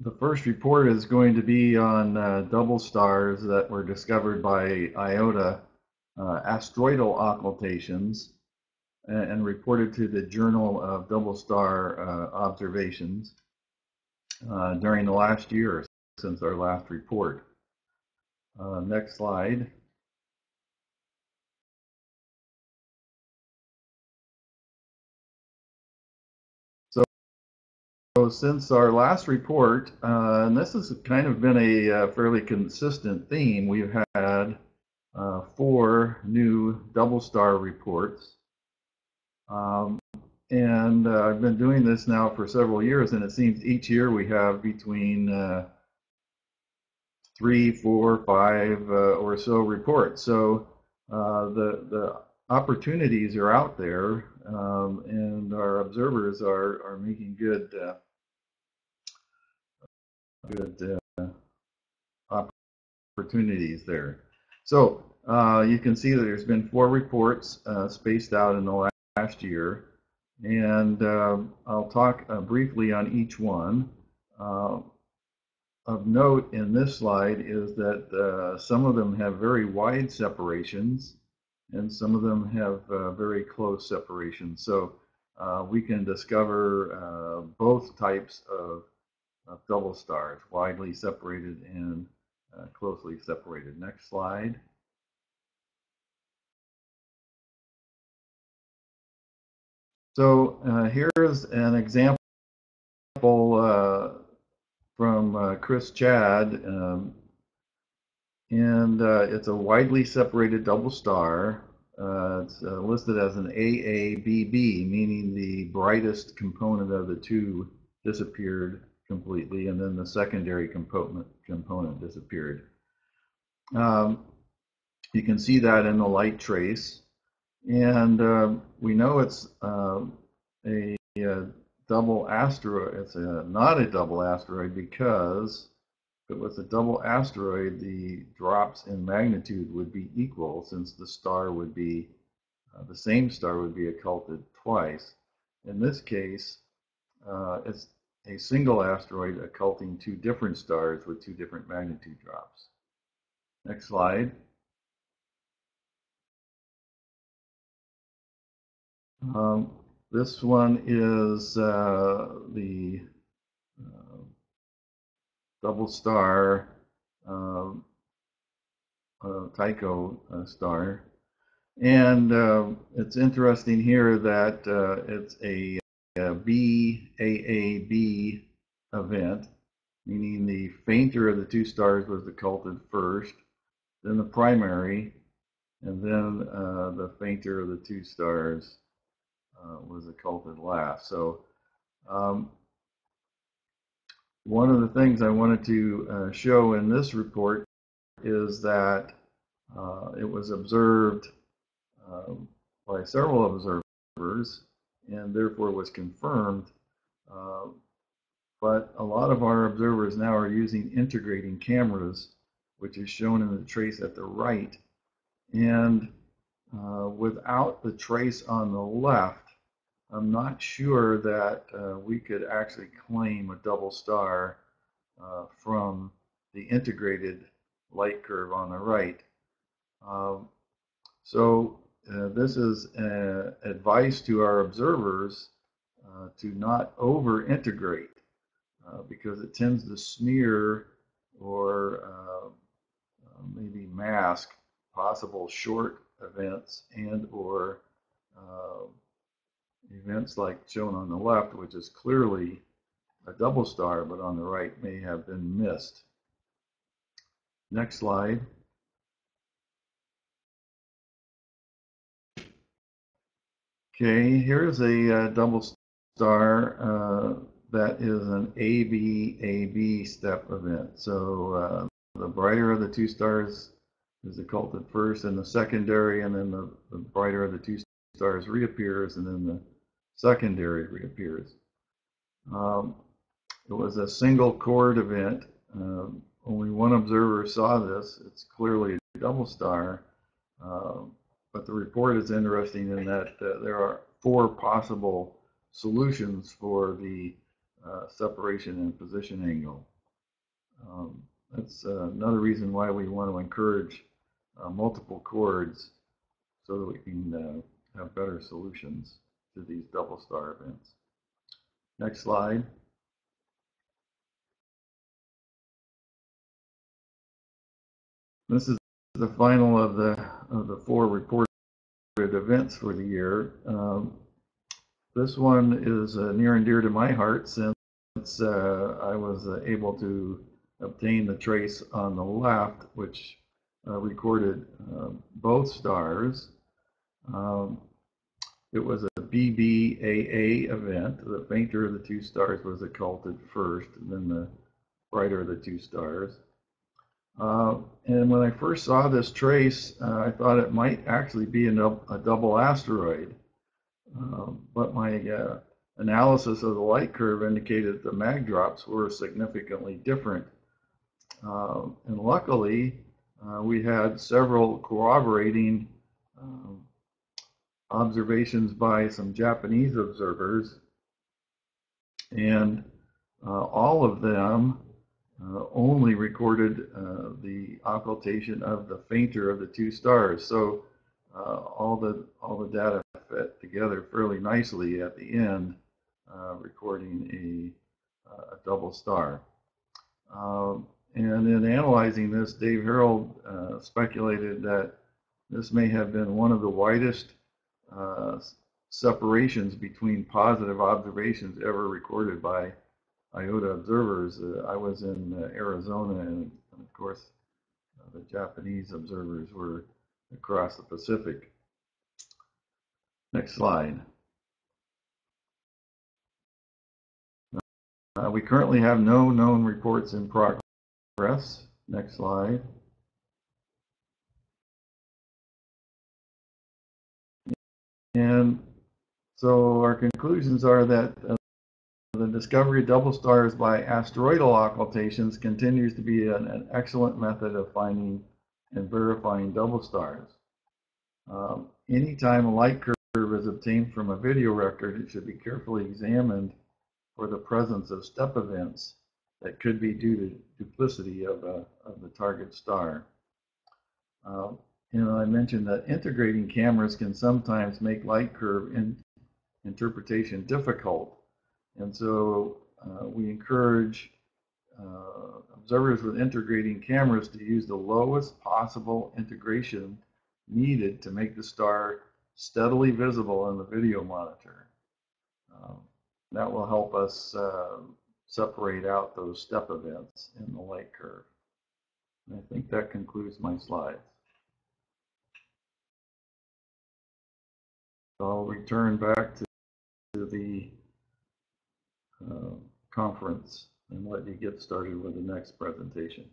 The first report is going to be on double stars that were discovered by Iota, asteroidal occultations, and reported to the Journal of Double Star Observations during the last year since our last report. Next slide. So since our last report, and this has kind of been a fairly consistent theme, we've had 4 new double star reports. And I've been doing this now for several years, and it seems each year we have between 3, 4, 5 or so reports. So the opportunities are out there, and our observers are making good opportunities there. So you can see that there's been 4 reports spaced out in the last year, and I'll talk briefly on each one. Of note in this slide is that some of them have very wide separations, and some of them have very close separations. So we can discover both types of double stars, widely separated and closely separated. Next slide. So here's an example from Chris Chad, and it's a widely separated double star. It's listed as an AABB, meaning the brightest component of the 2 disappeared completely, and then the secondary component disappeared. You can see that in the light trace, and we know it's a double asteroid. It's not a double asteroid because if it was a double asteroid, the drops in magnitude would be equal, since the star would be the same star would be occulted twice. In this case, it's a single asteroid occulting 2 different stars with 2 different magnitude drops. Next slide. This one is the double star Tycho star, and it's interesting here that it's a BAAB event, meaning the fainter of the 2 stars was occulted first, then the primary, and then the fainter of the 2 stars was occulted last. So one of the things I wanted to show in this report is that it was observed by several observers and therefore was confirmed, but a lot of our observers now are using integrating cameras, which is shown in the trace at the right, and without the trace on the left, I'm not sure that we could actually claim a double star from the integrated light curve on the right. So this is advice to our observers to not over-integrate because it tends to smear or maybe mask possible short events and or events like shown on the left, which is clearly a double star, but on the right may have been missed. Next slide. Okay, here's a double star that is an ABAB step event. So the brighter of the 2 stars is occulted first, and the secondary, and then the brighter of the 2 stars reappears, and then the secondary reappears. It was a single chord event. Only one observer saw this. It's clearly a double star, but the report is interesting in that there are 4 possible solutions for the separation and position angle. That's another reason why we want to encourage multiple chords so that we can have better solutions to these double star events. Next slide. This is the final of the 4 reported events for the year. This one is near and dear to my heart since I was able to obtain the trace on the left, which recorded both stars. It was a BBAA event. The fainter of the 2 stars was occulted first, and then the brighter of the 2 stars. And when I first saw this trace, I thought it might actually be a double asteroid. But my analysis of the light curve indicated the mag drops were significantly different. And luckily, we had several corroborating observations by some Japanese observers, and all of them only recorded the occultation of the fainter of the 2 stars. So all the data fit together fairly nicely at the end, recording a double star. And in analyzing this, Dave Harold speculated that this may have been one of the widest separations between positive observations ever recorded by Iota observers. I was in Arizona, and of course the Japanese observers were across the Pacific. Next slide. We currently have no known reports in progress. Next slide. And so our conclusions are that the discovery of double stars by asteroidal occultations continues to be an excellent method of finding and verifying double stars. Anytime a light curve is obtained from a video record, it should be carefully examined for the presence of step events that could be due to duplicity of the target star. I mentioned that integrating cameras can sometimes make light curve interpretation difficult. And so we encourage observers with integrating cameras to use the lowest possible integration needed to make the star steadily visible in the video monitor. That will help us separate out those step events in the light curve. And I think that concludes my slides. I'll return back to the conference and let you get started with the next presentation.